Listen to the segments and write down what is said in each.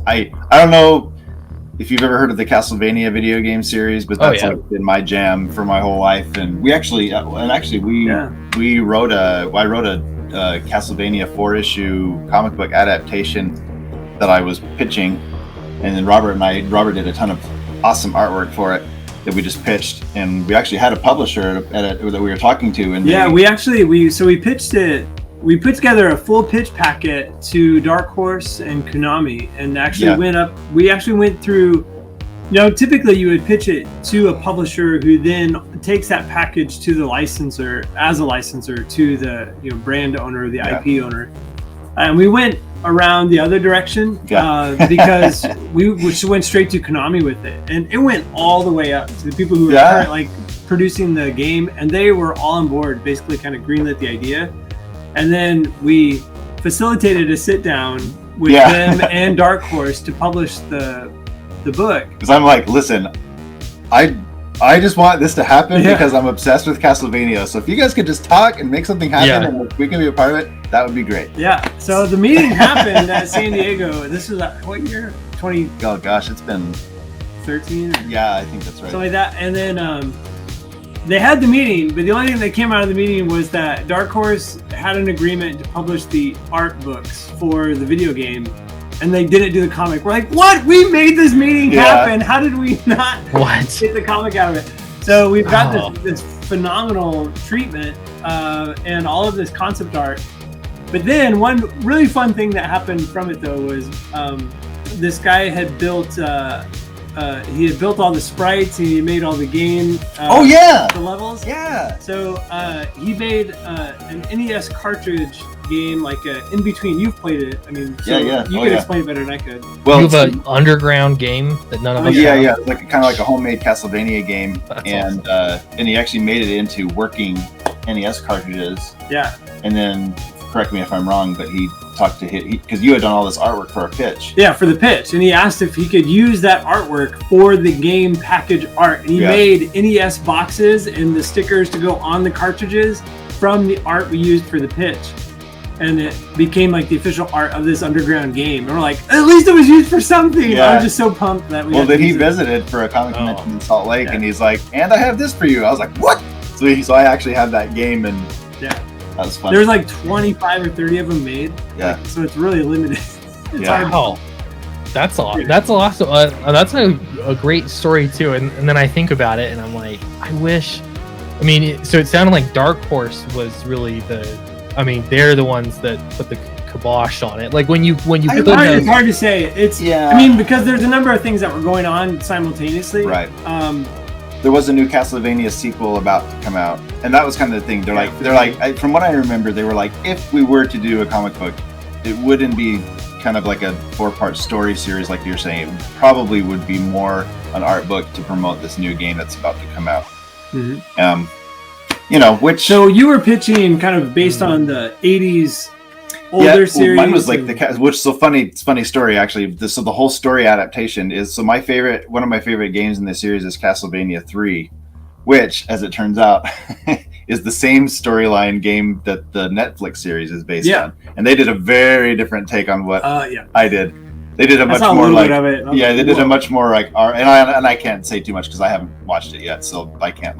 I don't know if you've ever heard of the Castlevania video game series, but that's like been my jam for my whole life. And we actually, I wrote a Castlevania 4-issue comic book adaptation that I was pitching, and then Robert did a ton of awesome artwork for it that we just pitched, and we actually had a publisher that we were talking to. And we pitched it. We put together a full pitch packet to Dark Horse and Konami, and we actually went through, typically you would pitch it to a publisher who then takes that package to the licensor as a licensor to the brand owner or the IP owner. And we went around the other direction because we went straight to Konami with it, and it went all the way up to the people who were producing the game, and they were all on board, basically kind of greenlit the idea. And then we facilitated a sit down with them and Dark Horse to publish the book. Because I'm like, listen, I just want this to happen because I'm obsessed with Castlevania. So if you guys could just talk and make something happen and we can be a part of it, that would be great. Yeah. So the meeting happened at San Diego. This was what year? 20. Oh gosh, it's been 13. Yeah, I think that's right. Something like that. And then they had the meeting, but the only thing that came out of the meeting was that Dark Horse had an agreement to publish the art books for the video game, and they didn't do the comic. We're like, what? We made this meeting happen. How did we not get the comic out of it? So we've got this phenomenal treatment and all of this concept art. But then one really fun thing that happened from it, though, was this guy had built... he had built all the sprites, and he made all the game. The levels. Yeah. So he made an NES cartridge game, like In Between. You've played it. I mean, you could explain it better than I could. Well, you have an underground game that none of us have. Yeah. It's like kind of like a homemade Castlevania game, and he actually made it into working NES cartridges. Yeah. And then, correct me if I'm wrong, but he talked to because you had done all this artwork for a pitch. Yeah, for the pitch, and he asked if he could use that artwork for the game package art, and he made NES boxes and the stickers to go on the cartridges from the art we used for the pitch, and it became like the official art of this underground game. And we're like, at least it was used for something. I was just so pumped that we. Well, then he visited for a comic convention in Salt Lake, and he's like, "And I have this for you." I was like, "What?" So I actually have that game, and that was fun. There's like 25 or 30 of them made. Yeah. So it's really limited. Wow. That's awesome. That's awesome. That's a great story too. And then I think about it and I'm like, I wish. I mean, so it sounded like Dark Horse was really they're the ones that put the kibosh on it. Like when you put it's hard to say. It's I mean, because there's a number of things that were going on simultaneously. Right. There was a new Castlevania sequel about to come out, and that was kind of the thing. They're like, from what I remember, they were like, if we were to do a comic book, it wouldn't be kind of like a 4-part story series like you're saying. It probably would be more an art book to promote this new game that's about to come out. Mm-hmm. Which. So you were pitching kind of based on the 80s. Older series. Mine was like which is so funny. It's a funny story actually. So the whole story adaptation is one of my favorite games in the series is Castlevania 3, which, as it turns out, is the same storyline game that the Netflix series is based on. And they did a very different take on what I did. They did a much more like they did a much more like and I can't say too much because I haven't watched it yet, so I can't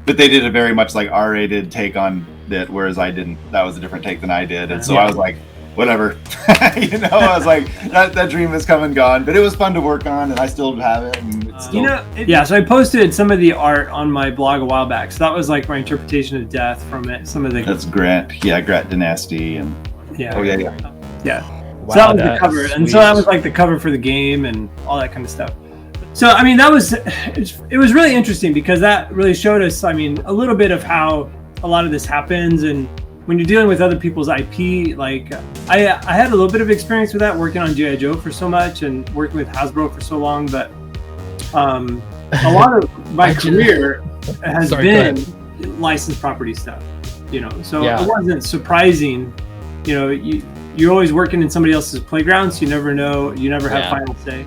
but they did a very much like R-rated take on it, whereas I didn't. That was a different take than I did, and so I was like, whatever. I was like, that dream is come and gone, but it was fun to work on, and I still have it. And it's still... So I posted some of the art on my blog a while back. So that was like my interpretation of death from it. Some of the that's Grant Dynasty, and yeah. Wow, so that was the cover, and so that was like the cover for the game and all that kind of stuff. So I mean, it was really interesting because that really showed us, I mean, a little bit of how a lot of this happens, and when you're dealing with other people's IP, like I had a little bit of experience with that working on G.I. Joe for so much and working with Hasbro for so long, but a lot of my career has been licensed property stuff, so it wasn't surprising. You're always working in somebody else's playground, so you never have final say.